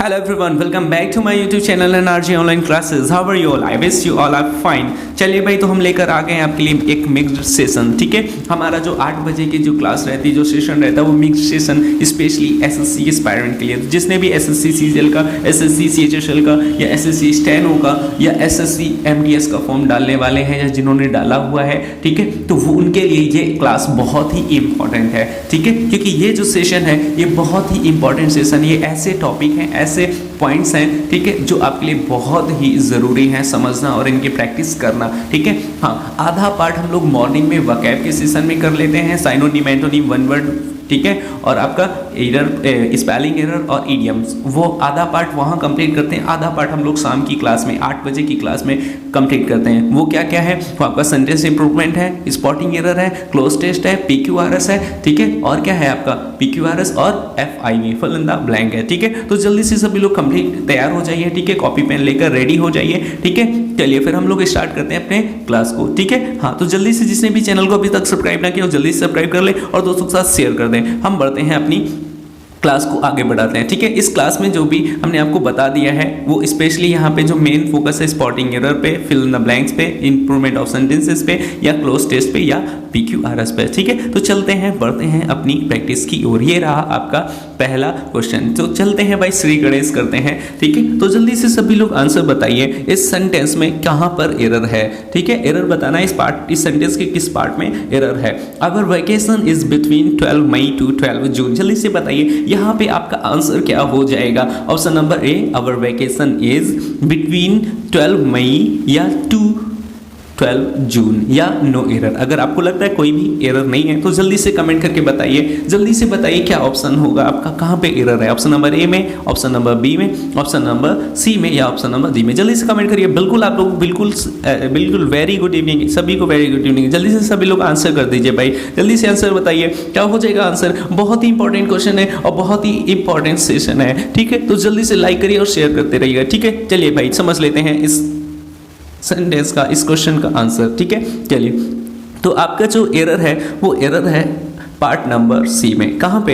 Hello everyone, welcome back to my YouTube channel and RJ Online Classes. How are you all? I wish you all are fine. चलिए भाई, तो हम लेकर आ गए हैं आपके लिए एक मिक्स्ड सेशन। ठीक है, हमारा जो 8 बजे की जो क्लास रहती है, जो सेशन रहता है, वो mixed session specially SSC aspirant के लिए। जिसने भी एसएससी सीजीएल का, एसएससी सीएचएसएल का या एसएससी स्टेनो का या एसएससी एमडीएस का फॉर्म डालने वाले हैं या जिन्होंने डाला हुआ है, ठीक है, तो वो उनके लिए ये क्लास बहुत ही इंपॉर्टेंट है। ठीक है, क्योंकि ये जो सेशन है ये बहुत ही इंपॉर्टेंट सेशन, ये ऐसे टॉपिक हैं, ऐसे पॉइंट्स हैं, ठीक है, जो आपके लिए बहुत ही ज़रूरी हैं समझना और इनकी प्रैक्टिस करना। ठीक है, हाँ, आधा पार्ट हम लोग मॉर्निंग में वकैब के सेशन में कर लेते हैं, साइनोनिम एंटोनिम वन वर्ड, ठीक है, और आपका एरर, स्पेलिंग एरर और इडियम्स, वो आधा पार्ट वहाँ कंप्लीट करते हैं। आधा पार्ट हम लोग शाम की क्लास में 8 बजे की क्लास में कंप्लीट करते हैं। वो क्या क्या है? वो आपका सेंटेंस इंप्रूवमेंट है, स्पॉटिंग एरर है, क्लोज टेस्ट है, पीक्यूआरएस है, ठीक है, और क्या है आपका पीक्यूआरएस और एफआईवी, फिल इन द ब्लैंक है। ठीक है, तो जल्दी से सभी लोग कंप्लीट तैयार हो जाइए। ठीक है, कॉपी पेन लेकर रेडी हो जाइए। ठीक है, चलिए फिर हम लोग स्टार्ट करते हैं अपने क्लास को। ठीक है, हाँ, तो जल्दी से जिसने भी चैनल को अभी तक सब्सक्राइब ना किया हो जल्दी से सब्सक्राइब कर ले और दोस्तों के साथ शेयर कर दें। हम बढ़ते हैं अपनी क्लास को आगे बढ़ाते हैं। ठीक है, इस क्लास में जो भी हमने आपको बता दिया है वो स्पेशली यहाँ पे जो मेन फोकस है स्पॉटिंग एरर पे, फिल इन द ब्लैंक्स पे, इंप्रूवमेंट ऑफ सेंटेंसेस पे या क्लोज टेस्ट पे या पीक्यूआरएस पे। ठीक है, तो चलते हैं, बढ़ते हैं अपनी प्रैक्टिस की ओर। ये रहा आपका पहला क्वेश्चन, तो चलते हैं भाई, श्री गणेश करते हैं। ठीक है, तो जल्दी से सभी लोग आंसर बताइए, इस सेंटेंस में कहाँ पर एरर है। ठीक है, एरर बताना है, इस सेंटेंस के किस पार्ट में एरर है। Our vacation is between 12 May to 12 June, जल्दी से बताइए यहाँ पे आपका आंसर क्या हो जाएगा। Option number A, our vacation is between 12 मई या टू 12 जून या नो एरर। अगर आपको लगता है कोई भी एरर नहीं है तो जल्दी से कमेंट करके बताइए, जल्दी से बताइए क्या ऑप्शन होगा आपका, कहाँ पे एरर है। ऑप्शन नंबर ए में, ऑप्शन नंबर बी में, ऑप्शन नंबर सी में या ऑप्शन नंबर डी में। जल्दी से कमेंट करिए। बिल्कुल आप लोग बिल्कुल वेरी गुड इवनिंग सभी को, वेरी गुड इवनिंग। जल्दी से सभी लोग आंसर कर दीजिए भाई, जल्दी से आंसर बताइए क्या हो जाएगा आंसर। बहुत ही इंपॉर्टेंट क्वेश्चन है और बहुत ही इंपॉर्टेंट सेशन है। ठीक है, तो जल्दी से लाइक करिए और शेयर करते रहिएगा। ठीक है, चलिए भाई समझ लेते हैं इस सेंटेंस का, इस क्वेश्चन का आंसर। ठीक है, चलिए, तो आपका जो एरर है वो एरर है पार्ट नंबर सी में। कहाँ पे?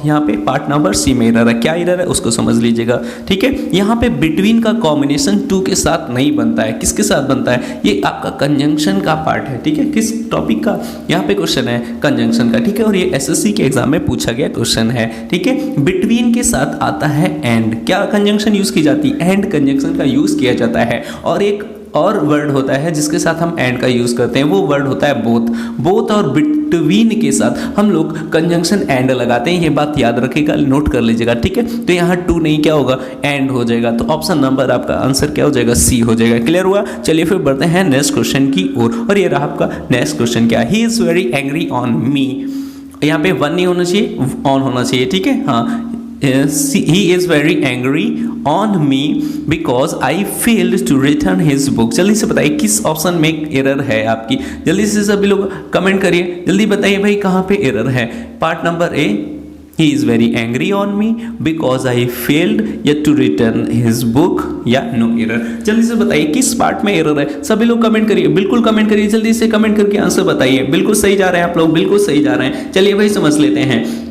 यहाँ पे पार्ट नंबर सी में एरर है। क्या एरर है उसको समझ लीजिएगा। ठीक है, यहाँ पे बिटवीन का कॉम्बिनेशन टू के साथ नहीं बनता है। किसके साथ बनता है? ये आपका कंजंक्शन का पार्ट है। ठीक है, किस टॉपिक का? यहाँ पे क्वेश्चन है कंजंक्शन का। ठीक है, और ये एसएससी के एग्जाम में पूछा गया क्वेश्चन है। ठीक है, बिटवीन के साथ आता है एंड। क्या कंजंक्शन यूज की जाती है? एंड कंजंक्शन का यूज किया जाता है। और एक और वर्ड होता है जिसके साथ हम एंड का यूज करते हैं, वो वर्ड होता है बोथ। बोथ और बिटवीन के साथ हम लोग कंजंक्शन एंड लगाते हैं। ये बात याद रखिएगा, नोट कर लीजिएगा। ठीक है, तो यहाँ टू नहीं, क्या होगा? एंड हो जाएगा। तो ऑप्शन नंबर आपका आंसर क्या हो जाएगा? सी हो जाएगा। क्लियर हुआ? चलिए फिर बढ़ते हैं नेक्स्ट क्वेश्चन की ओर। और ये रहा आपका नेक्स्ट क्वेश्चन। क्या? ही is very angry on me. यहाँ पे वन नहीं होना चाहिए, ऑन होना चाहिए। ठीक है, हाँ, he is very angry on me because I failed to return his book। जल्दी से बताइए किस ऑप्शन में एरर है आपकी। जल्दी से सभी लोग कमेंट करिए, जल्दी बताइए भाई कहाँ पे एरर है। Part number A, he is very angry on me because I failed yet to return his book या no error। जल्दी से बताइए किस पार्ट में एरर है। सभी लोग कमेंट करिए, बिल्कुल कमेंट करिए, जल्दी से कमेंट करके आंसर बताइए। बिल्कुल सही जा रहे हैं आप लोग, बिल्कुल सही जा रहे हैं। चलिए भाई समझ लेते हैं।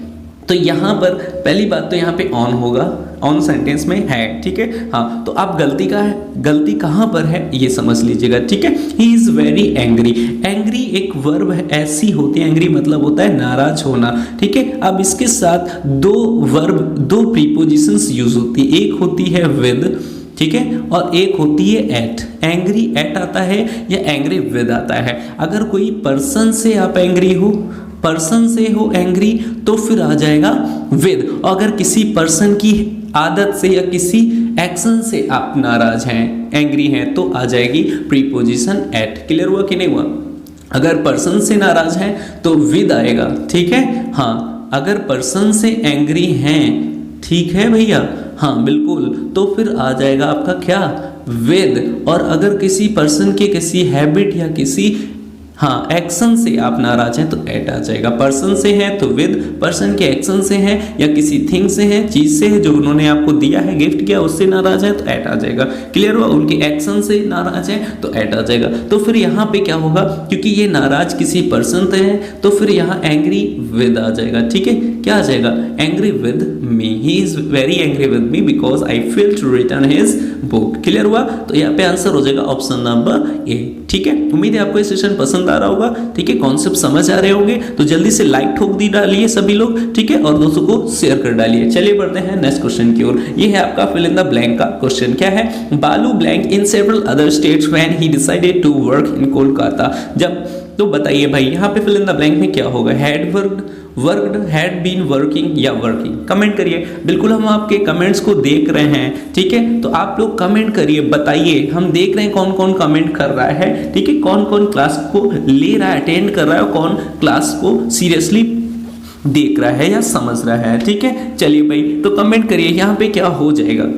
तो यहाँ पर पहली बात तो यहाँ पे ऑन होगा, ऑन सेंटेंस में है। ठीक है, हाँ, तो आप गलती कहाँ पर है ये समझ लीजिएगा। ठीक है, ही इज वेरी एंग्री। एंग्री एक वर्ब है, ऐसी होती है। एंग्री मतलब होता है नाराज होना। ठीक है, अब इसके साथ दो वर्ब, दो प्रीपोजिशंस यूज होती है। एक होती है विद, ठीक है, और एक होती है एट। एंग्री एट आता है या एंग्री विद आता है। अगर कोई पर्सन से आप एंग्री हो, पर्सन से हो एंग्री, तो फिर आ जाएगा विद। अगर किसी पर्सन की आदत से या किसी एक्शन से आप नाराज हैं, एंग्री हैं, तो आ जाएगी प्रीपोजिशन एट। क्लियर हुआ कि नहीं हुआ? अगर पर्सन से नाराज हैं तो विद आएगा। ठीक है, हाँ, अगर पर्सन से एंग्री हैं, ठीक है भैया, हाँ बिल्कुल, तो फिर आ जाएगा आपका क्या? विद। और अगर किसी पर्सन के किसी हैबिट या किसी, हाँ, एक्शन से आप नाराज हैं तो एट आ जाएगा। पर्सन से है तो विद, पर्सन के एक्शन से है या किसी थिंग से है, चीज से है जो उन्होंने आपको दिया है, गिफ्ट किया, उससे नाराज है तो एट आ जाएगा। क्लियर हुआ? उनके एक्शन से नाराज है तो एट आ जाएगा। तो फिर यहाँ पे क्या होगा, क्योंकि ये नाराज किसी पर्सन से है तो फिर यहाँ एंग्री विद आ जाएगा। ठीक है, क्या आ जाएगा? Angry with me, he is very angry with me because I fail to return his book. Clear हुआ? तो यहाँ पे आंसर हो जाएगा ऑप्शन नंबर ए। ठीक है, उम्मीद है आपको ये सेशन पसंद आ रहा होगा। ठीक है, कॉन्सेप्ट समझ आ रहे होंगे तो जल्दी से लाइक ठोक दी डालिए सभी लोग। ठीक है, और दोस्तों को शेयर कर डालिए। चलिए बढ़ते हैं नेक्स्ट क्वेश्चन की ओर। ये है आपका फिल इन द ब्लैंक का क्वेश्चन। क्या है? Balu blank in several other states when he decided to work in Kolkata. जब, तो बताइए भाई यहाँ पे फिल इन द ब्लैंक में क्या होगा? Had worked, had been working या वर्किंग? कमेंट करिए। बिल्कुल हम आपके कमेंट्स को देख रहे हैं। ठीक है, तो आप लोग कमेंट करिए, बताइए। हम देख रहे हैं कौन कौन कमेंट कर रहा है। ठीक है, कौन कौन क्लास को ले रहा है, अटेंड कर रहा है, कौन क्लास को सीरियसली देख रहा है या समझ रहा है। ठीक है, चलिए भाई तो कमेंट करिए यहाँ पे क्या हो जाएगा।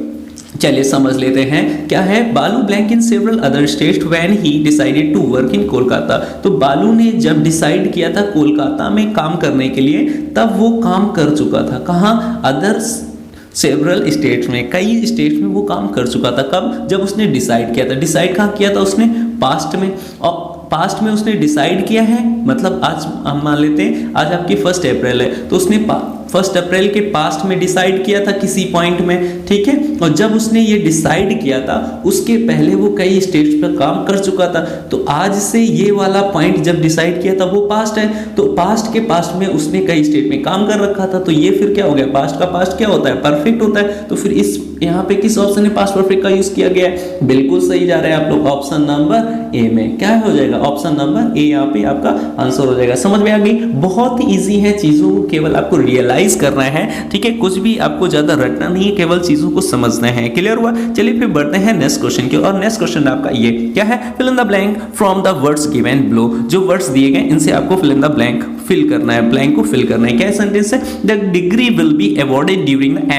चलिए समझ लेते हैं क्या है। Balu blank in several other states when he decided to work in Kolkata. तो बालू ने जब डिसाइड किया था कोलकाता में काम करने के लिए, तब वो काम कर चुका था। कहाँ? अदर सेवरल स्टेट्स में, कई स्टेट्स में वो काम कर चुका था। कब? जब उसने डिसाइड किया था। डिसाइड कहाँ किया था उसने? पास्ट में। और पास्ट में उसने डिसाइड किया है, मतलब आज हम मान लेते हैं आज आपकी 1 अप्रैल है, तो उसने 1 अप्रैल के पास्ट में डिसाइड किया था किसी पॉइंट में। ठीक है, और जब उसने ये डिसाइड किया था उसके पहले वो कई स्टेट्स पर काम कर चुका था। तो आज से ये वाला पॉइंट जब डिसाइड किया था वो पास्ट है, तो पास्ट के पास्ट में उसने कई स्टेट में काम कर रखा था। तो ये फिर क्या हो गया? पास्ट का पास्ट क्या होता है? परफेक्ट होता है। तो फिर इस यहाँ पे किस ऑप्शन में पास्ट परफेक्ट का यूज किया गया है? बिल्कुल सही जा रहे हैं आप लोग, ऑप्शन नंबर ए में। क्या हो जाएगा? ऑप्शन नंबर ए यहाँ पे आपका आंसर हो जाएगा। समझ में आ गई? बहुत ही इजी है, चीजों को केवल आपको रियलाइज करना है। ठीक है, कुछ भी आपको ज्यादा रटना नहीं है, केवल चीजों को समझना है। क्लियर हुआ? चलिए फिर बढ़ते हैं नेक्स्ट क्वेश्चन की। और नेक्स्ट क्वेश्चन आपका ये क्या है? Fill in the blank from the words given below. जो वर्ड्स दिए गए इनसे आपको fill in the blank fill करना है, ब्लैंक को फिल करना है। क्या सेंटेंस है? The degree will be awarded during the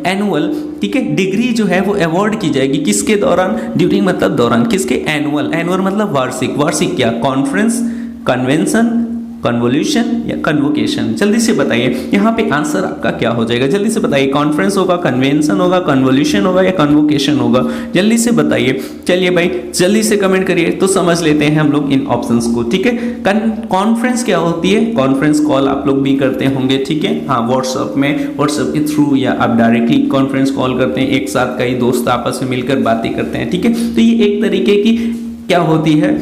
annual. ठीक है, डिग्री जो है वो अवॉर्ड की जाएगी किसके दौरान? ड्यूरिंग मतलब दौरान, किसके? एनुअल मतलब वार्षिक। वार्षिक क्या? कॉन्फ्रेंस, कन्वेंशन, कन्वोल्यूशन या कन्वोकेशन? जल्दी से बताइए यहाँ पे आंसर आपका क्या हो जाएगा। जल्दी से बताइए। कॉन्फ्रेंस होगा, कन्वेंशन होगा, कन्वोल्यूशन होगा या कन्वोकेशन होगा? जल्दी से बताइए। चलिए भाई जल्दी से कमेंट करिए तो समझ लेते हैं हम लोग इन ऑप्शंस को। ठीक है, कॉन्फ्रेंस क्या होती है? कॉन्फ्रेंस कॉल आप लोग भी करते होंगे। ठीक है, हाँ, व्हाट्सएप में, व्हाट्सएप के थ्रू या आप डायरेक्टली कॉन्फ्रेंस कॉल करते हैं, एक साथ कई दोस्त आपस में मिलकर बातें करते हैं। ठीक है, तो ये एक तरीके की क्या होती है?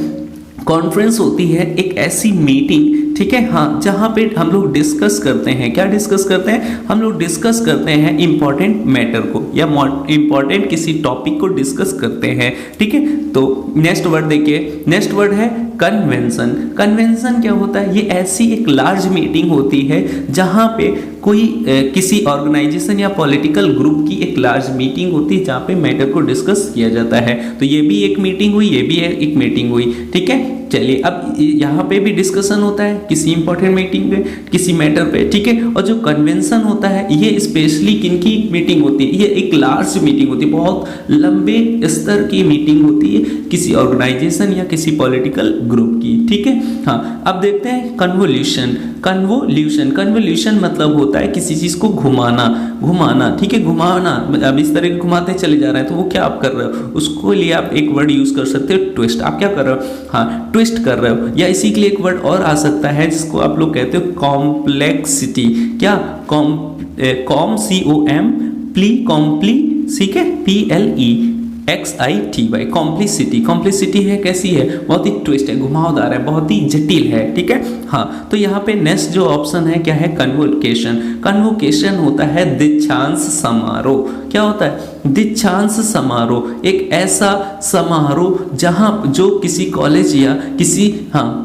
कॉन्फ्रेंस होती है, एक ऐसी मीटिंग। ठीक है, हाँ, जहाँ पे हम लोग डिस्कस करते हैं। क्या डिस्कस करते हैं? हम लोग डिस्कस करते हैं इंपॉर्टेंट मैटर को या इंपॉर्टेंट किसी टॉपिक को डिस्कस करते हैं। ठीक है, तो नेक्स्ट वर्ड देखिए। नेक्स्ट वर्ड है कन्वेंशन। कन्वेंशन क्या होता है? ये ऐसी एक लार्ज मीटिंग होती है जहाँ पे कोई किसी ऑर्गेनाइजेशन या पॉलिटिकल ग्रुप की एक लार्ज मीटिंग होती है जहाँ पे मैटर को डिस्कस किया जाता है। तो ये भी एक मीटिंग हुई, ये भी एक मीटिंग हुई। ठीक है, चलिए अब यहाँ पे भी डिस्कशन होता है किसी इंपॉर्टेंट मीटिंग पे, किसी मैटर पे। ठीक है, और जो कन्वेंशन होता है ये स्पेशली किनकी मीटिंग होती है? ये एक लार्ज मीटिंग होती है, बहुत लंबे स्तर की मीटिंग होती है किसी ऑर्गेनाइजेशन या किसी पॉलिटिकल ग्रुप की। ठीक है, हाँ, अब देखते हैं कन्वोल्यूशन। कन्वोल्यूशन मतलब होता है किसी चीज को घुमाना। ठीक है, घुमाना। अब इस तरह घुमाते चले जा रहे हैं तो वो क्या आप कर रहे हो? उसको लिए आप एक वर्ड यूज कर सकते हो, ट्विस्ट। आप क्या कर रहे हो? हाँ, ट्विस्ट कर रहे हो। या इसी के लिए एक वर्ड और आ सकता है जिसको आप लोग कहते हो कॉम्प्लेक्सिटी। क्या? कॉम COM कॉम्प्ली, ठीक है, PLEXITY, कॉम्प्लिसिटी। कॉम्प्लिसिटी है कैसी है? बहुत ही ट्विस्ट है, घुमावदार है, बहुत ही जटिल है। ठीक है, हाँ, तो यहाँ पे नेक्स्ट जो ऑप्शन है क्या है? कन्वोकेशन। कन्वोकेशन होता है दीक्षांत समारोह। क्या होता है? दीक्षांत समारोह, एक ऐसा समारोह जहाँ जो किसी कॉलेज या किसी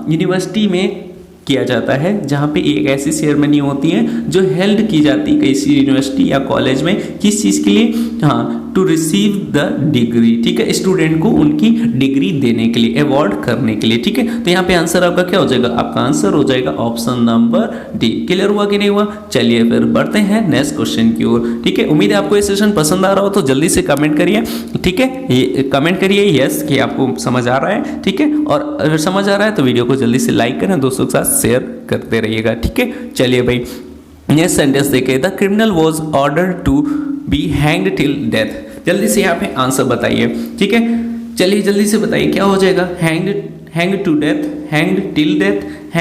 यूनिवर्सिटी में किया जाता है, जहाँ पे एक ऐसी सेरेमनी होती है जो हेल्ड की जाती है किसी यूनिवर्सिटी या कॉलेज में, किस चीज़ के लिए, हाँ, टू रिसीव द डिग्री, ठीक है, स्टूडेंट को उनकी डिग्री देने के लिए, अवार्ड करने के लिए, ठीक है। तो यहाँ पे आंसर आपका क्या हो जाएगा, आपका आंसर हो जाएगा ऑप्शन नंबर डी। क्लियर हुआ कि नहीं हुआ? चलिए फिर बढ़ते हैं नेक्स्ट क्वेश्चन की ओर, ठीक है। उम्मीद है आपको ये सेशन पसंद आ रहा हो, तो जल्दी से कमेंट करिए, ठीक है, ये कमेंट करिए यस कि आपको समझ आ रहा है, ठीक है, और अगर समझ आ रहा है तो वीडियो को जल्दी से लाइक करें, दोस्तों के साथ शेयर करते रहिएगा, ठीक है। चलिए भाई नेक्स्ट सेंटेंस देखिए, the criminal was order to be hanged till death. जल्दी से यहाँ पे आंसर बताइए, ठीक है, चलिए जल्दी से बताइए क्या हो जाएगा, hang to death, hang till death,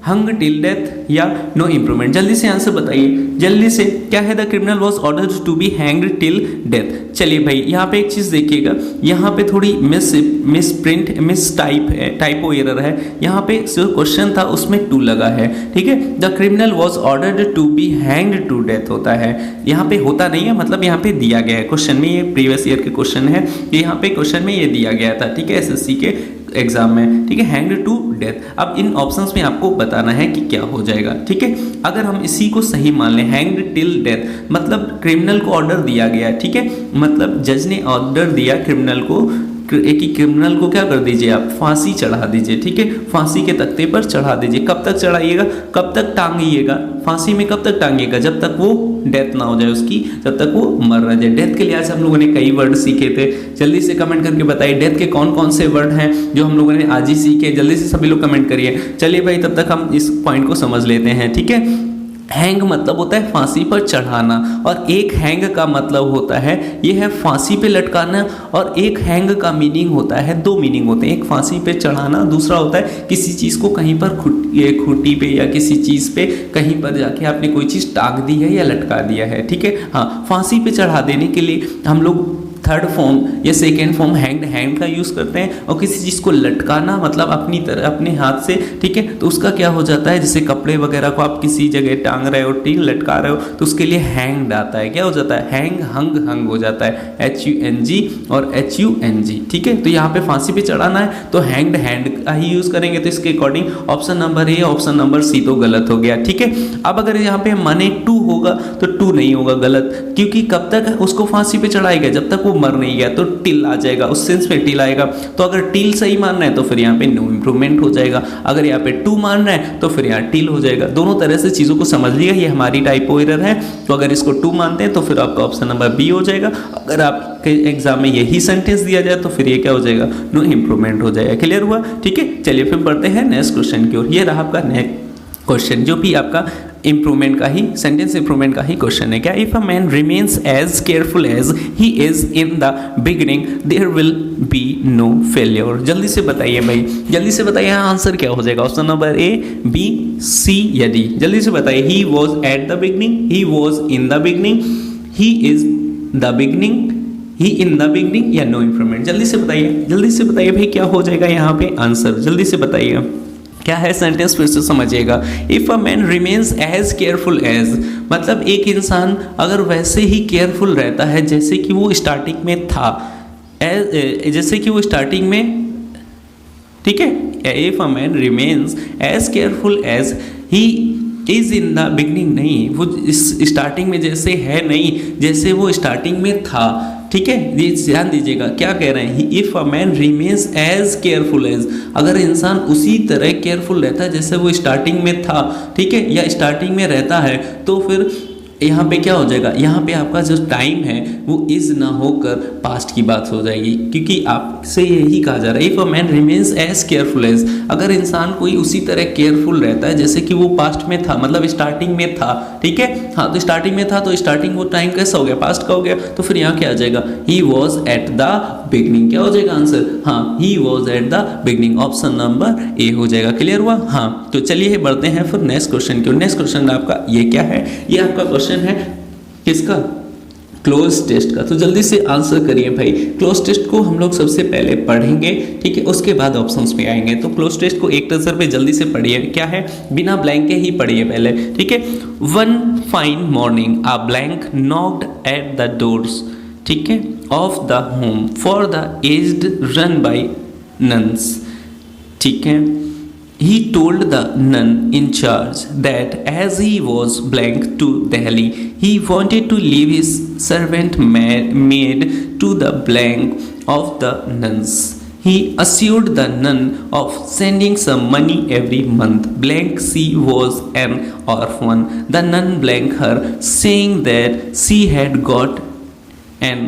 hung till death या नो इम्प्रूवमेंट। जल्दी से आंसर बताइए, जल्दी से, क्या है, the criminal was ordered to be hanged till death. चलिए भाई यहाँ पे एक चीज देखिएगा, यहाँ पे थोड़ी मिस टाइपो एरर है, यहाँ पे जो क्वेश्चन था उसमें टू लगा है, ठीक है, the criminal was ordered to be hanged to death होता है, यहाँ पे होता नहीं है, मतलब यहाँ पे दिया गया है क्वेश्चन में, ये प्रीवियस ईयर के क्वेश्चन है, यहाँ पे क्वेश्चन में ये दिया गया था, ठीक है, SSC के एग्जाम में, ठीक है, हैंग्ड टू डेथ। अब इन ऑप्शंस में आपको बताना है कि क्या हो जाएगा, ठीक है। अगर हम इसी को सही मान लें, हैंग्ड टिल डेथ, मतलब क्रिमिनल को ऑर्डर दिया गया, ठीक है, मतलब जज ने ऑर्डर दिया क्रिमिनल को, एक ही क्रिमिनल को क्या कर दीजिए आप, फांसी चढ़ा दीजिए, ठीक है, फांसी के तख्ते पर चढ़ा दीजिए। कब तक चढ़ाइएगा, कब तक टांगिएगा फांसी में, कब तक टांगिएगा, जब तक वो डेथ ना हो जाए उसकी, जब तक वो मर ना जाए। डेथ के लिए आज हम लोगों ने कई वर्ड सीखे थे, जल्दी से कमेंट करके बताइए डेथ के कौन कौन से वर्ड हैं जो हम लोगों ने आज ही सीखे, जल्दी से सभी लोग कमेंट करिए। चलिए भाई तब तक हम इस पॉइंट को समझ लेते हैं, ठीक है। हैंग मतलब होता है फांसी पर चढ़ाना, और एक हैंग का मतलब होता है ये है फांसी पे लटकाना, और एक हैंग का मीनिंग होता है, दो मीनिंग होते हैं, एक फांसी पे चढ़ाना, दूसरा होता है किसी चीज़ को कहीं पर खूंटी पे या किसी चीज़ पे कहीं पर जाके आपने कोई चीज़ टांग दी है या लटका दिया है, ठीक है। हाँ, फांसी पे चढ़ा देने के लिए हम लोग थर्ड फॉर्म या सेकेंड फॉर्म हैंड का यूज़ करते हैं, और किसी चीज़ को लटकाना मतलब अपनी तरह अपने हाथ से, ठीक है, तो उसका क्या हो जाता है, जैसे कपड़े वगैरह को आप किसी जगह टांग रहे हो, ठीक, लटका रहे हो, तो उसके लिए हैंग्ड आता है, क्या हो जाता है, हंग हो जाता है, HUNG और HUNG, ठीक है। तो यहाँ पे फांसी पे चढ़ाना है तो हैंड का ही यूज़ करेंगे, तो इसके according option number A, option number C तो गलत हो गया, ठीक है। अब अगर यहाँ पे माने टू होगा तो टू नहीं होगा, गलत, क्योंकि कब तक उसको फांसी पे चढ़ाएगा, जब तक मर नहीं गया, तो टिल आ जाएगा, उस सेंस में टिल आएगा। तो अगर टिल सही मान रहे हैं तो फिर यहाँ पे नो इम्प्रूवमेंट हो जाएगा, अगर यहाँ पे टू मान रहे हैं तो फिर यहाँ टिल हो जाएगा। दोनों तरह से चीज़ों को समझ लिया, ये हमारी टाइपो एरर है, तो अगर इसको टू मानते हैं तो फिर आपका ऑप्शन नंबर बी हो जाएगा। अगर आपके एग्जाम में यही सेंटेंस दिया जाए तो फिर ये क्या हो जाएगा, नो इम्प्रूवमेंट हो जाएगा। क्लियर हुआ, ठीक है। चलिए फिर बढ़ते हैं नेक्स्ट क्वेश्चन की ओर। ये रहा आपका नेक्स्ट क्वेश्चन, जो भी आपका इंप्रूवमेंट का ही, सेंटेंस इंप्रूवमेंट का ही क्वेश्चन है। क्या, if a man remains as careful as he is in the beginning there will be no failure. जल्दी से बताइए भाई, जल्दी से बताइए आंसर क्या हो जाएगा, ऑप्शन नंबर ए, बी, सी या डी। जल्दी से बताइए, he was at the beginning, he was in the beginning, he is the beginning, he in the beginning या नो इंप्रूवमेंट। जल्दी से बताइए, जल्दी से बताइए भाई क्या हो जाएगा यहाँ पे आंसर, जल्दी से बताइए क्या है सेंटेंस, फिर से समझिएगा। If a man remains as careful as, मतलब एक इंसान अगर वैसे ही केयरफुल रहता है जैसे कि वो स्टार्टिंग में था, जैसे कि वो स्टार्टिंग में, ठीक है। If a man remains as careful as he is in the beginning, नहीं, वो स्टार्टिंग में जैसे है नहीं, जैसे वो स्टार्टिंग में था, ठीक है। ध्यान दीजिएगा क्या कह रहे हैं, if a man remains as careful as, अगर इंसान उसी तरह केयरफुल रहता है जैसे वो स्टार्टिंग में था, ठीक है, या स्टार्टिंग में रहता है, तो फिर यहाँ पे क्या हो जाएगा, यहाँ पे आपका जो टाइम है वो इज ना होकर पास्ट की बात हो जाएगी, क्योंकि आपसे यही कहा जा रहा है, if a man remains as careful as, अगर इंसान कोई उसी तरह केयरफुल रहता है जैसे कि वो पास्ट में था, मतलब स्टार्टिंग में था, ठीक है। हाँ, तो स्टार्टिंग में था तो स्टार्टिंग वो टाइम कैसा हो गया, पास्ट का हो गया, तो फिर यहाँ क्या आ जाएगा, he was at the beginning. क्या हो जाएगा आंसर, हाँ, he was at the beginning, option number ए हो जाएगा। क्लियर हुआ, हाँ। तो चलिए बढ़ते हैं फिर नेक्स्ट क्वेश्चन की। नेक्स्ट क्वेश्चन आपका ये क्या है, ये आपका क्वेश्चन है किसका, क्लोज टेस्ट का। तो जल्दी से आंसर करिए भाई। क्लोज टेस्ट को हम लोग सबसे पहले पढ़ेंगे, ठीक है, उसके बाद ऑप्शंस में आएंगे। तो क्लोज टेस्ट को एक नजर पे जल्दी से पढ़िए, क्या है, बिना ब्लैंक के ही पढ़िए पहले, ठीक है। One fine morning a blank knocked at the doors, ठीक है, of the home for the aged run by nuns, ठीक है। He told the nun in charge that as he was blank to Delhi, he wanted to leave his servant maid to the blank of the nuns. He assured the nun of sending some money every month. Blank she was an orphan. The nun blank her, saying that she had got an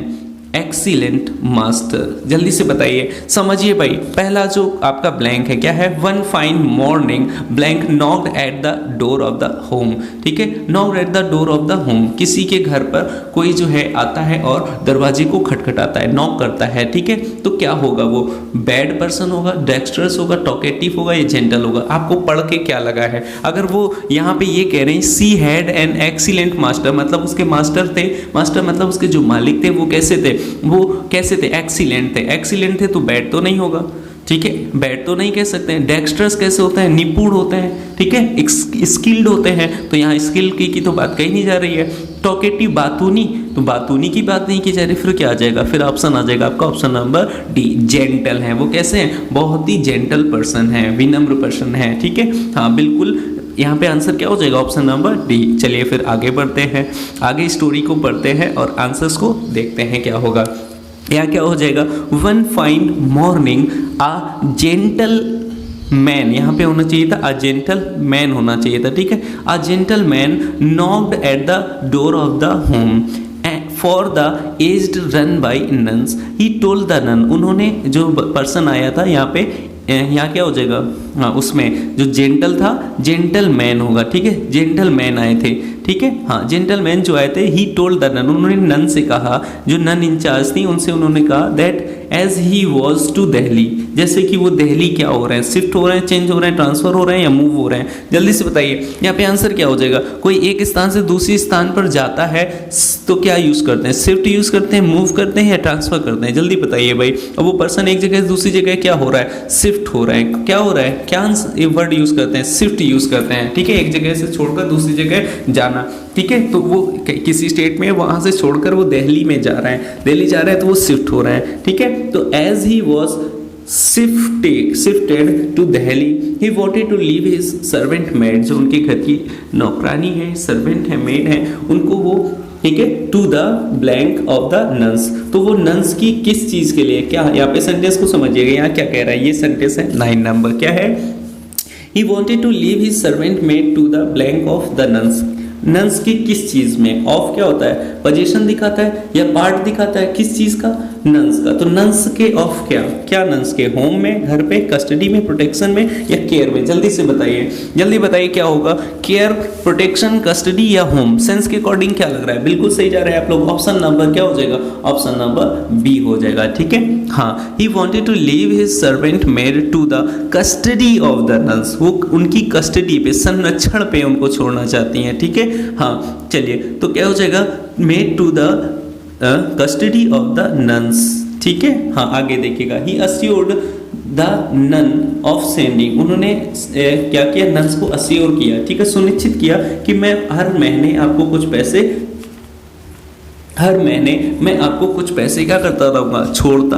excellent master. जल्दी से बताइए, समझिए भाई। पहला जो आपका blank है क्या है? One fine morning blank knocked at the door of the home. ठीक है, knocked at the door of the home, किसी के घर पर कोई जो है आता है और दरवाजे को खटखटाता है, नॉक करता है। ठीक है, तो क्या होगा? वो बैड पर्सन होगा, डेक्स्ट्रस होगा, टॉकेटिव होगा या जेंटल होगा? आपको पढ़ के क्या लगा है? अगर वो यहाँ पे ये कह रहे हैं she had an excellent master, मतलब उसके मास्टर थे, मास्टर मतलब उसके जो मालिक थे वो कैसे थे? वो कैसे थे? एक्सीलेंट थे। एक्सीलेंट थे तो बैड तो नहीं होगा। ठीक है, बैड तो नहीं कह सकते हैं। डेक्स्ट्रस कैसे होते हैं? निपुण होते हैं। ठीक है, स्किल्ड होते हैं, तो यहाँ स्किल की तो बात कही नहीं जा रही है। टॉकेटिव बातूनी, तो बातूनी की बात नहीं की जा रही। फिर क्या आ जाएगा? फिर ऑप्शन आ जाएगा आपका ऑप्शन नंबर डी, जेंटल है। वो कैसे हैं? बहुत ही जेंटल पर्सन है, विनम्र पर्सन है। ठीक है, हाँ बिल्कुल, यहाँ पे आंसर क्या हो जाएगा? Option number D. चलिए फिर आगे बढ़ते हैं, आगे स्टोरी को पढ़ते हैं और आंसर्स को देखते हैं क्या होगा। यहाँ क्या हो जाएगा? वन फाइन मॉर्निंग आ जेंटल मैन, यहाँ पे होना चाहिए था अ जेंटल मैन होना चाहिए था। ठीक है, a gentleman knocked at the door of the home for the aged run by nuns. He told the nun, उन्होंने जो पर्सन आया था यहाँ पे, यहाँ क्या हो जाएगा? हाँ, उसमें जो जेंटल था, जेंटल मैन होगा। ठीक है, जेंटल मैन आए थे। ठीक है, हाँ जेंटल मैन जो आए थे, ही टोल्ड द नन, उन्होंने नन से कहा, जो नन इंचार्ज थी उनसे उन्होंने कहा that as he was to Delhi, जैसे कि वो दिल्ली क्या हो रहे हैं? शिफ्ट हो रहे हैं, चेंज हो रहे हैं, ट्रांसफर हो रहे हैं या मूव हो रहे हैं? जल्दी से बताइए, यहाँ पे आंसर क्या हो जाएगा? कोई एक स्थान से दूसरी स्थान पर जाता है तो क्या यूज करते हैं? शिफ्ट यूज करते हैं, मूव करते हैं या ट्रांसफर करते हैं? जल्दी बताइए भाई। अब वो पर्सन एक जगह से दूसरी जगह क्या हो रहा है? शिफ्ट हो रहा है। क्या हो रहा है? क्या वर्ड यूज करते हैं? शिफ्ट यूज करते हैं। ठीक है, एक जगह से छोड़कर दूसरी जगह जाना। ठीक है, तो वो किसी स्टेट में वहां से छोड़कर वो दिल्ली में जा रहा है, दिल्ली जा रहा है तो वो शिफ्ट हो रहा है। ठीक है, तो as he was shifted to Delhi, he wanted to leave his servant maid, जो उनके घर की नौकरानी है, सर्वेंट है, मेड है, उनको वो, ठीक है, to the blank of the nuns. तो वो नन्स की किस चीज के लिए? क्या यहाँ पे सेंटेंस को समझिएगा, यहाँ क्या कह रहा है? ये सेंटेंस है 9 नंबर, क्या है? He wanted to leave his servant maid to the blank of the nuns. Nuns की किस चीज में? ऑफ क्या होता है? पोजीशन दिखाता है या पार्ट दिखाता है? किस चीज का? नन्स का। तो नन्स के ऑफ क्या? क्या नन्स के? होम में, घर पे, कस्टडी में, प्रोटेक्शन में या केयर में? जल्दी से बताइए, जल्दी बताइए क्या होगा? केयर, प्रोटेक्शन, कस्टडी या होम? सेंस के अकॉर्डिंग क्या लग रहा है? बिल्कुल सही जा रहे हैं आप लोग। ऑप्शन नंबर क्या हो जाएगा? ऑप्शन नंबर बी हो जाएगा। ठीक है, हाँ, he wanted to leave his servant maid to the custody of the nuns, वो उनकी कस्टडी पे, संरक्षण पे उनको छोड़ना चाहती हैं। ठीक है, हाँ चलिए, तो क्या हो जाएगा? Made to the custody of the nuns. ठीक है, हाँ आगे देखिएगा। He assured the nun of sending, उन्होंने क्या किया? नन्स को अस्योर किया। ठीक है, सुनिश्चित किया कि मैं हर महीने आपको कुछ पैसे, हर महीने मैं आपको कुछ पैसे क्या करता रहूँगा? छोड़ता,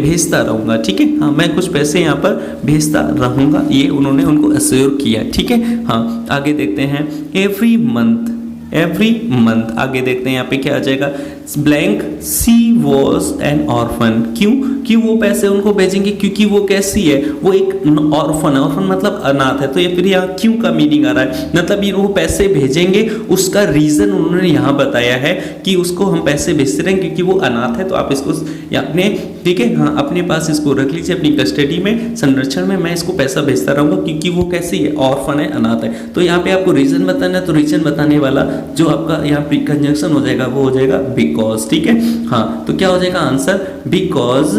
भेजता रहूँगा। ठीक है, हाँ मैं कुछ पैसे यहाँ पर भेजता रहूँगा, ये उन्होंने उनको अस्योर किया। ठीक है, हाँ आगे देखते हैं। एवरी मंथ, एवरी मंथ, आगे देखते हैं यहाँ पे क्या आ जाएगा? Blank she was an orphan. क्यों वो पैसे उनको भेजेंगे? क्योंकि वो कैसी है? वो एक ऑर्फन है। ऑर्फन मतलब अनाथ है। तो ये फिर यहाँ क्यों का मीनिंग आ रहा है? मतलब ये वो पैसे भेजेंगे, उसका रीजन उन्होंने यहाँ बताया है कि उसको हम पैसे भेजते रहें क्योंकि वो अनाथ है। तो आप इसको अपने, ठीक है, हाँ अपने पास इसको रख लीजिए, अपनी कस्टडी में, संरक्षण में। मैं इसको पैसा भेजता रहूँगा क्योंकि वो कैसी है? ऑर्फन है, अनाथ है। तो यहाँ पे आपको रीजन बताना है, तो रीजन बताने वाला जो आपका यहाँ पे कंजंक्शन हो जाएगा वो हो जाएगा बिकॉज। ठीक है, हाँ तो क्या हो जाएगा आंसर? बिकॉज,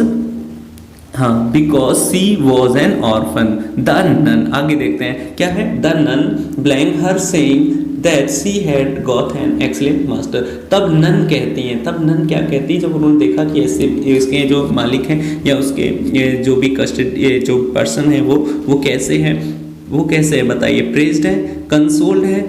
हाँ because she was an orphan. The nun, आगे देखते हैं क्या है? The nun blank her saying that she had got an excellent master. तब नन कहती हैं, तब नन क्या कहती है? जब उन्होंने देखा कि ऐसे इसके जो मालिक हैं या उसके जो भी कस्टडी जो पर्सन है वो कैसे हैं, वो कैसे है बताइए? प्रेज्ड है, कंसोल्ड है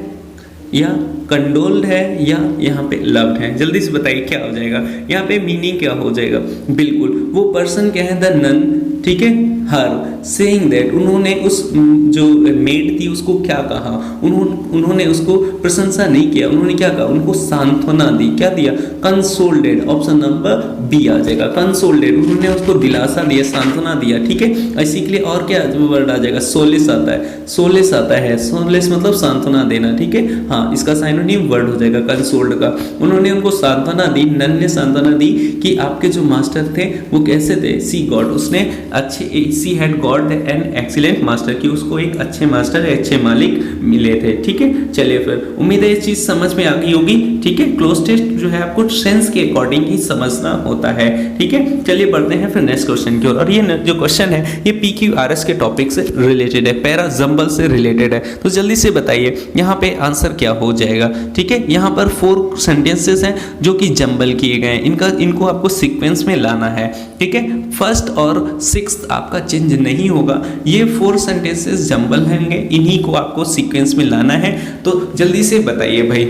या कंडोल्ड है या यहाँ पे लव्ड है? जल्दी से बताइए क्या हो जाएगा? यहाँ पे मीनिंग क्या हो जाएगा? बिल्कुल वो पर्सन क्या है? The nun. ठीक है, हर सेइंग दैट, उन्होंने उस जो मेड थी उसको क्या कहा, उन्होंने उसको प्रशंसा नहीं किया, उन्होंने क्या कहा, उनको सांत्वना दी, क्या दिया, कंसोल्डेड, ऑप्शन नंबर बी आ जाएगा, कंसोल्डेड, उन्होंने उसको दिलासा दिया, सांत्वना दिया, ठीक है। इसी के लिए और क्या वर्ड आ जाएगा, सोलेस आता है, सोलेस आता है, सोलेस मतलब सांत्वना देना, ठीक है। हाँ, इसका साइनोनिम वर्ड हो जाएगा कंसोल्ड का। उन्होंने उनको सांत्वना दी, नन ने सांत्वना दी कि आपके जो मास्टर थे वो कैसे थे, सी गॉड, उसने अच्छे, she had God N excellent master, कि उसको एक अच्छे मास्टर, अच्छे मालिक मिले थे, ठीक है। चलिए फिर, उम्मीद है ये चीज समझ में आ गई होगी, ठीक है। क्लोज टेस्ट जो है आपको सेंस के अकॉर्डिंग ही समझना होता है, ठीक है। चलिए बढ़ते हैं फिर नेक्स्ट क्वेश्चन की ओर, और ये जो क्वेश्चन है ये PQRS के टॉपिक से रिलेटेड है, पैरा जंबल से रिलेटेड है। तो जल्दी से बताइए यहाँ पे आंसर क्या हो जाएगा, ठीक है। यहाँ पर 4 सेंटेंसेस हैं जो कि जंबल किए गए हैं, इनको आपको सीक्वेंस में लाना है, ठीक है। फर्स्ट और 6th आपका चेंज नहीं होगा, ये 4 सेंटेंसेस जंबल होंगे, इन्हीं को आपको सीक्वेंस में लाना है। तो जल्दी से बताइए भाई,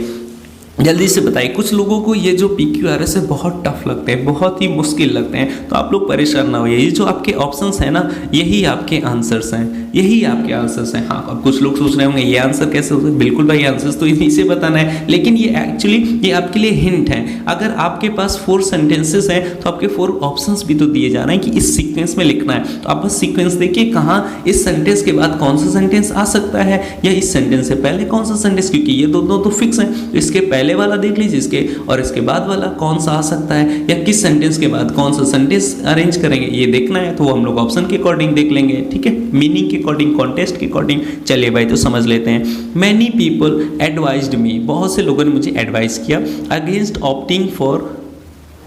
जल्दी से बताइए। कुछ लोगों को ये जो PQRS है बहुत टफ लगते हैं, बहुत ही मुश्किल लगते हैं, तो आप लोग परेशान ना होइए, ये जो आपके ऑप्शंस हैं ना, यही आपके आंसर्स हैं, यही आपके आंसर्स हैं। हाँ, अब कुछ लोग सोच रहे होंगे ये आंसर कैसे होता है, बिल्कुल भाई, आंसर्स तो इन्हीं से बताना है, लेकिन ये एक्चुअली ये आपके लिए हिंट है। अगर आपके पास 4 सेंटेंसेस हैं तो आपके 4 ऑप्शंस भी तो दिए जा रहे हैं कि इस सीक्वेंस में लिखना है, तो आप बस सीक्वेंस देखिए, कहाँ इस सेंटेंस के बाद कौन सा सेंटेंस आ सकता है, या इस सेंटेंस से पहले कौन सा सेंटेंस, क्योंकि ये दोनों तो फिक्स हैं, तो इसके पहले वाला देख लीजिए, इसके और इसके बाद वाला कौन सा आ सकता है, या किस सेंटेंस के बाद कौन सा सेंटेंस अरेंज करेंगे, ये देखना है। तो वो हम लोग ऑप्शन के अकॉर्डिंग देख लेंगे, ठीक है, मीनिंग के अकॉर्डिंग, कॉन्टेक्स्ट के अकॉर्डिंग। चलिए भाई, तो समझ लेते हैं। मैनी पीपल एडवाइज्ड मी, बहुत से लोगों ने मुझे एडवाइस किया, अगेंस्ट ऑप्टिंग फॉर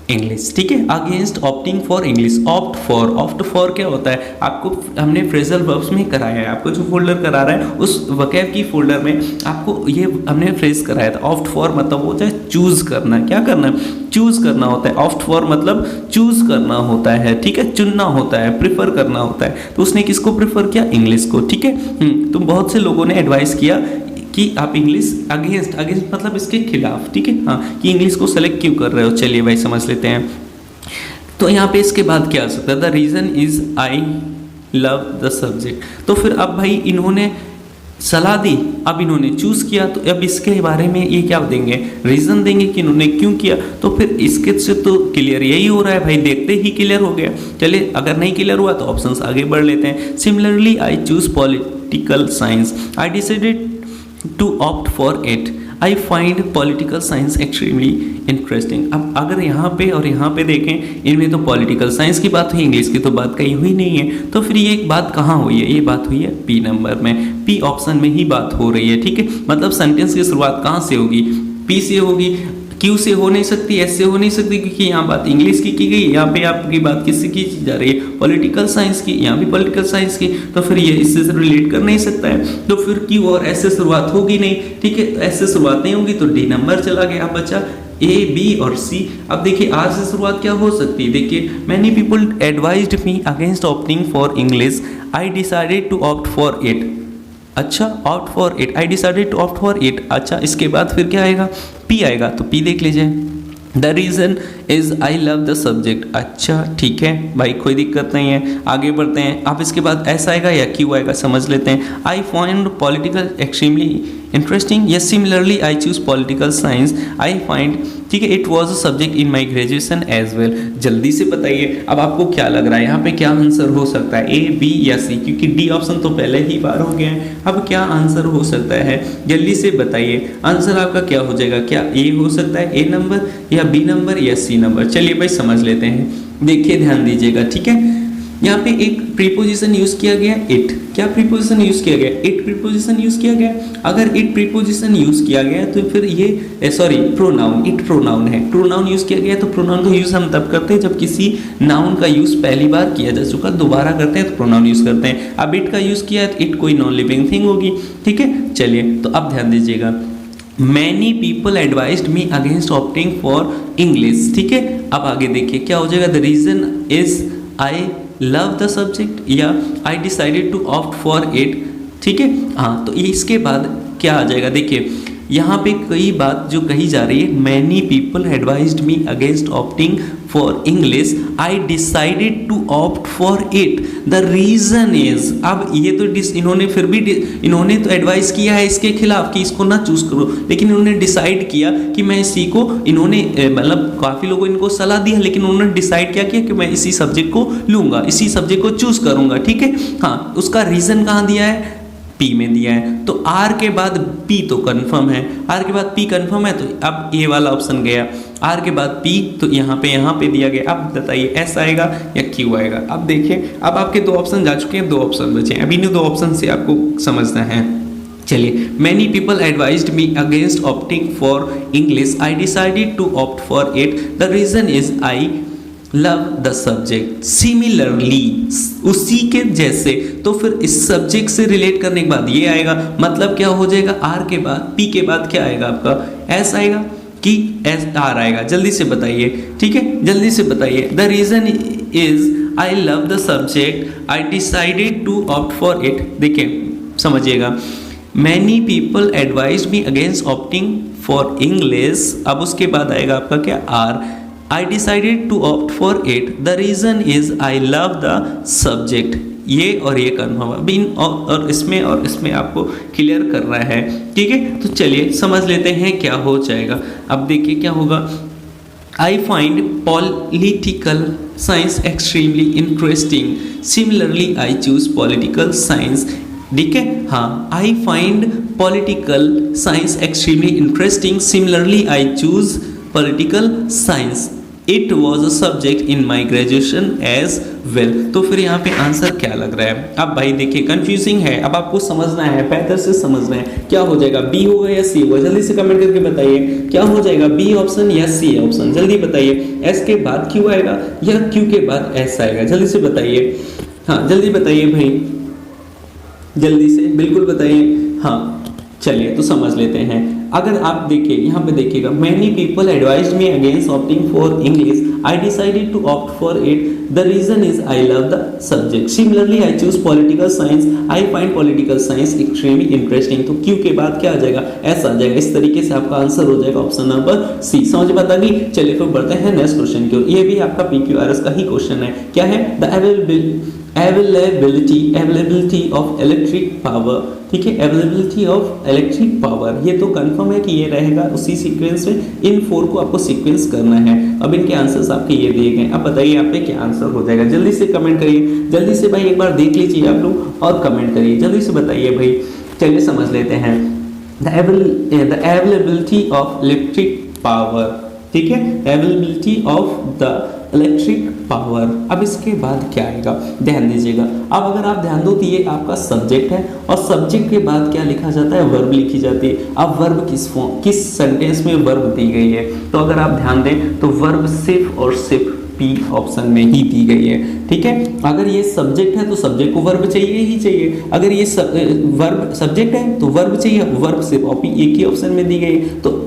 इंग्लिश, ठीक है, against opting for English. Opt for क्या होता है, आपको हमने फ्रेजल वर्ब्स में कराया है, आपको जो फोल्डर करा रहा है उस वकैब की फोल्डर में आपको ये हमने फ्रेज कराया था। ऑप्ट फॉर मतलब होता है चूज करना, क्या करना है, चूज करना होता है। ऑप्ट फॉर मतलब चूज करना होता है, ठीक है, चुनना होता है, प्रिफर करना होता है। तो उसने किसको प्रिफर किया, इंग्लिश को, ठीक है। तो बहुत से लोगों ने एडवाइस किया कि आप इंग्लिश अगेंस्ट मतलब इसके खिलाफ, ठीक है, हाँ, कि इंग्लिश को सेलेक्ट क्यों कर रहे हो। चलिए भाई समझ लेते हैं। तो यहाँ पे इसके बाद क्या आ सकता है, the reason is I love the subject. तो फिर अब भाई इन्होंने सलाह दी, अब इन्होंने चूज किया, तो अब इसके बारे में ये क्या देंगे, रीजन देंगे कि इन्होंने क्यों किया। तो फिर इसके से तो क्लियर यही हो रहा है भाई, देखते ही क्लियर हो गया। चलिए, अगर नहीं क्लियर हुआ तो ऑप्शंस आगे बढ़ लेते हैं। Similarly I choose political science, I decided to opt for it. I find political science extremely interesting. अब अगर यहाँ पे और यहाँ पे देखें, इनमें तो पॉलिटिकल साइंस की बात हुई, इंग्लिश की तो बात कहीं हुई नहीं है। तो फिर ये बात कहाँ हुई है, ये बात हुई है पी नंबर में, पी ऑप्शन में ही बात हो रही है, ठीक है। मतलब सेंटेंस की शुरुआत कहाँ से होगी, पी से होगी, क्यू से हो नहीं सकती, एस से हो नहीं सकती, क्योंकि यहाँ बात इंग्लिश की गई, यहाँ पे आपकी बात किससे की जा रही है, पॉलिटिकल साइंस की, यहाँ भी पॉलिटिकल साइंस की। तो फिर ये इससे रिलेट कर नहीं सकता है, तो फिर क्यू और एस से शुरुआत होगी नहीं, ठीक है। एस से शुरुआत नहीं होगी तो डी नंबर चला गया, अब बचा ए, बी और सी। अब देखिए आर से शुरुआत क्या हो सकती है, देखिए many people advised me against opting for English, I decided to opt for it. अच्छा, opt for it, I decided to opt for it. अच्छा, इसके बाद फिर क्या आएगा, पी आएगा, तो पी देख लीजिए, the reason is I love the subject. अच्छा ठीक है भाई, कोई दिक्कत नहीं है, आगे बढ़ते हैं। अब इसके बाद एस आएगा या क्यू आएगा, समझ लेते हैं। I find political extremely interesting, yes similarly I choose political science, I find, ठीक है, it was a subject in my graduation as well. जल्दी से बताइए अब आपको क्या लग रहा है, यहाँ पे क्या आंसर हो सकता है, ए, बी या सी, क्योंकि डी ऑप्शन तो पहले ही बार हो गया है। अब क्या आंसर हो सकता है, जल्दी से बताइए, आंसर आपका क्या हो जाएगा, क्या ए हो सकता है, ए नंबर या बी नंबर या सी नंबर। चलिए भाई समझ लेते हैं, देखिए ध्यान दीजिएगा, ठीक है। यहाँ पे एक प्रीपोजिशन यूज किया गया इट, क्या प्रीपोजिशन यूज किया गया, इट प्रीपोजिशन यूज किया गया। अगर इट प्रीपोजिशन यूज किया गया तो फिर ये सॉरी प्रोनाउन, इट प्रोनाउन है, प्रोनाउन यूज किया गया। तो प्रोनाउन का यूज हम तब करते हैं जब किसी नाउन का यूज पहली बार किया जा चुका, दोबारा करते हैं तो प्रोनाउन यूज करते हैं। अब इट का यूज किया तो इट कोई नॉन लिविंग थिंग होगी, ठीक है। चलिए तो अब ध्यान दीजिएगा, many people advised me against opting for English, ठीक है। अब आगे देखिए क्या हो जाएगा, the reason is I love the subject या I decided to opt for it, ठीक है। हाँ, तो इसके बाद क्या आ जाएगा, देखिए यहाँ पे कई बात जो कही जा रही है, many people advised me against opting for English, I decided to opt for it, the reason is. अब ये तो इन्होंने फिर भी इन्होंने तो एडवाइस किया है इसके खिलाफ कि इसको ना चूज करो, लेकिन इन्होंने डिसाइड किया कि मैं इसी को, इन्होंने मतलब काफी लोगों इनको सलाह दी है, लेकिन उन्होंने डिसाइड क्या किया कि मैं इसी सब्जेक्ट को लूंगा, इसी सब्जेक्ट को चूज करूंगा। ठीक है, हाँ, उसका रीजन कहाँ दिया है, पी में दिया है। तो आर के बाद पी तो कंफर्म है, आर के बाद पी कंफर्म है, तो अब ए वाला ऑप्शन गया। आर के बाद पी तो यहाँ पे दिया गया। अब बताइए एस आएगा या क्यू आएगा। अब देखिए, अब आपके दो ऑप्शन जा चुके हैं, दो ऑप्शन बचे हैं। अभी इन दो ऑप्शन से आपको समझना है। चलिए, many people advised me against opting for English, I decided to opt for it, the reason is I love the subject. Similarly, उसी के जैसे, तो फिर इस सब्जेक्ट से रिलेट करने के बाद ये आएगा, मतलब क्या हो जाएगा, आर के बाद पी के बाद क्या आएगा आपका, एस आएगा कि एस आर आएगा। जल्दी से बताइए, ठीक है, जल्दी से बताइए। The reason is I love the subject, I decided to opt for it. देखिए समझिएगा, many people advise me against opting for English, अब उसके बाद आएगा आपका क्या, or, I decided to opt for it. The reason is I love the subject. ये और ये कन्फर्म, अभी और इसमें आपको क्लियर करना है। ठीक है, तो चलिए समझ लेते हैं क्या हो जाएगा। अब देखिए क्या होगा, I find political science extremely interesting. Similarly, I choose political science. ठीक है, हाँ, I find political science extremely interesting. Similarly, I choose political science. It was a subject in my graduation as well. तो फिर यहाँ पे answer क्या लग रहा है। अब भाई देखिए कंफ्यूजिंग है, अब आपको समझना है, बेहतर से समझना है क्या हो जाएगा, बी होगा या सी होगा। जल्दी से कमेंट करके बताइए क्या हो जाएगा, बी ऑप्शन या सी ऑप्शन। जल्दी बताइए, एस के बाद क्यू आएगा या क्यू के बाद एस आएगा। जल्दी से बताइए, हाँ जल्दी बताइए भाई, जल्दी से बिल्कुल बताइए। हाँ चलिए तो समझ लेते हैं। अगर आप देखिए यहाँ पे देखिएगा, many people advised me against opting for English, I decided to opt for it, the reason is I love the subject. Similarly I choose political science, I find political science extremely interesting. तो Q के बाद क्या आ जाएगा, S आ जाएगा। इस तरीके से आपका आंसर हो जाएगा ऑप्शन नंबर सी। समझ बता दी। चलिए फिर बढ़ते हैं नेक्स्ट क्वेश्चन की ओर। ये भी आपका PQRS का ही क्वेश्चन है। क्या है, the availability of electric power. ठीक है, अवेलेबिलिटी ऑफ इलेक्ट्रिक पावर, ये तो कंफर्म है कि ये रहेगा उसी सीक्वेंस में। इन 4 को आपको सीक्वेंस करना है। अब इनके आंसर्स आपके ये दिए गए। अब बताइए यहाँ पे क्या आंसर हो जाएगा। जल्दी से कमेंट करिए, जल्दी से भाई एक बार देख लीजिए आप लोग और कमेंट करिए, जल्दी से बताइए भाई। चलिए समझ लेते हैं, the availability of electric power. ठीक है, availability of the electric power. अब इसके बाद क्या आएगा, ध्यान दीजिएगा। अब अगर आप ध्यान दो तो ये आपका सब्जेक्ट है और सब्जेक्ट के बाद क्या लिखा जाता है, वर्ब लिखी जाती है। अब वर्ब किस सेंटेंस में वर्ब दी गई है, तो अगर आप ध्यान दें तो वर्ब सिर्फ और सिर्फ पी ऑप्शन में ही दी गई है। ठीक है, अगर ये सब्जेक्ट है तो सब्जेक्ट को वर्ब चाहिए ही चाहिए। अगर ये वर्ब सब्जेक्ट है तो वर्ब चाहिए, वर्ब सिर्फ और पी एक ही ऑप्शन में दी गई है। तो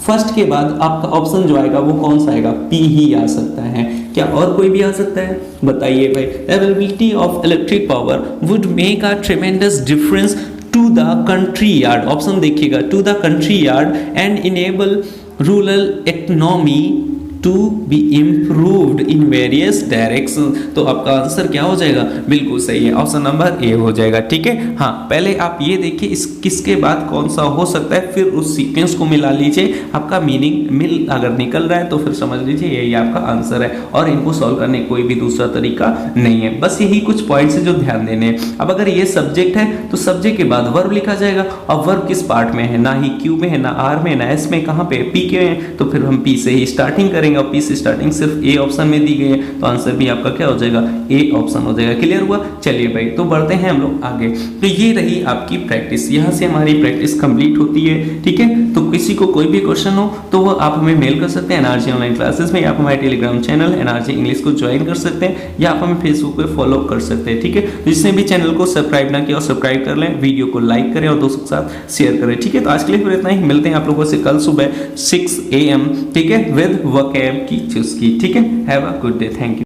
फर्स्ट के बाद आपका ऑप्शन जो आएगा वो कौन सा आएगा, पी ही आ सकता है। क्या और कोई भी आ सकता है, बताइए भाई। Availability of electric power would make a tremendous difference to the country yard. Option देखिएगा, to the country yard and enable rural economy to be improved in various direction. तो आपका आंसर क्या हो जाएगा, बिल्कुल सही है, ऑप्शन नंबर ए हो जाएगा। ठीक है, हाँ पहले आप ये देखिए इस किसके बाद कौन सा हो सकता है, फिर उस सीक्वेंस को मिला लीजिए। आपका मीनिंग अगर निकल रहा है तो फिर समझ लीजिए यही आपका आंसर है और इनको सॉल्व करने कोई भी दूसरा तरीका नहीं है। बस यही कुछ पॉइंट्स है जो ध्यान देने हैं। अब अगर ये सब्जेक्ट है तो सब्जेक्ट के बाद वर्ब लिखा जाएगा और वर्ब किस पार्ट में है, ना ही क्यू में है, ना आर में, ना एस में, कहाँ पे, पी के हैं। तो फिर हम पी से ही स्टार्टिंग करेंगे और पी से स्टार्टिंग सिर्फ ए ऑप्शन में दी गई है, तो आंसर भी आपका क्या हो जाएगा, ए ऑप्शन हो जाएगा। क्लियर हुआ। चलिए भाई तो बढ़ते हैं हम लोग आगे। तो ये रही आपकी प्रैक्टिस, यहाँ से हमारी प्रैक्टिस कंप्लीट होती है। ठीक है, तो किसी को कोई भी क्वेश्चन हो तो वो आप हमें मेल कर सकते हैं एनआरजी ऑनलाइन क्लासेस में, या आप हमारे टेलीग्राम चैनल एनआरजी इंग्लिश को ज्वाइन कर सकते हैं, या आप हमें फेसबुक पे फॉलो कर सकते हैं। ठीक है, जिसने भी चैनल को सब्सक्राइब ना किया और सब्सक्राइब कर लें, वीडियो को लाइक करें और दोस्तों के साथ शेयर करें। ठीक है, तो आज के लिए फिर इतना ही, मिलते हैं आप लोगों से कल सुबह 6 AM। ठीक है, विद वोकैब की चुस्की। ठीक है, have a good day, thank you.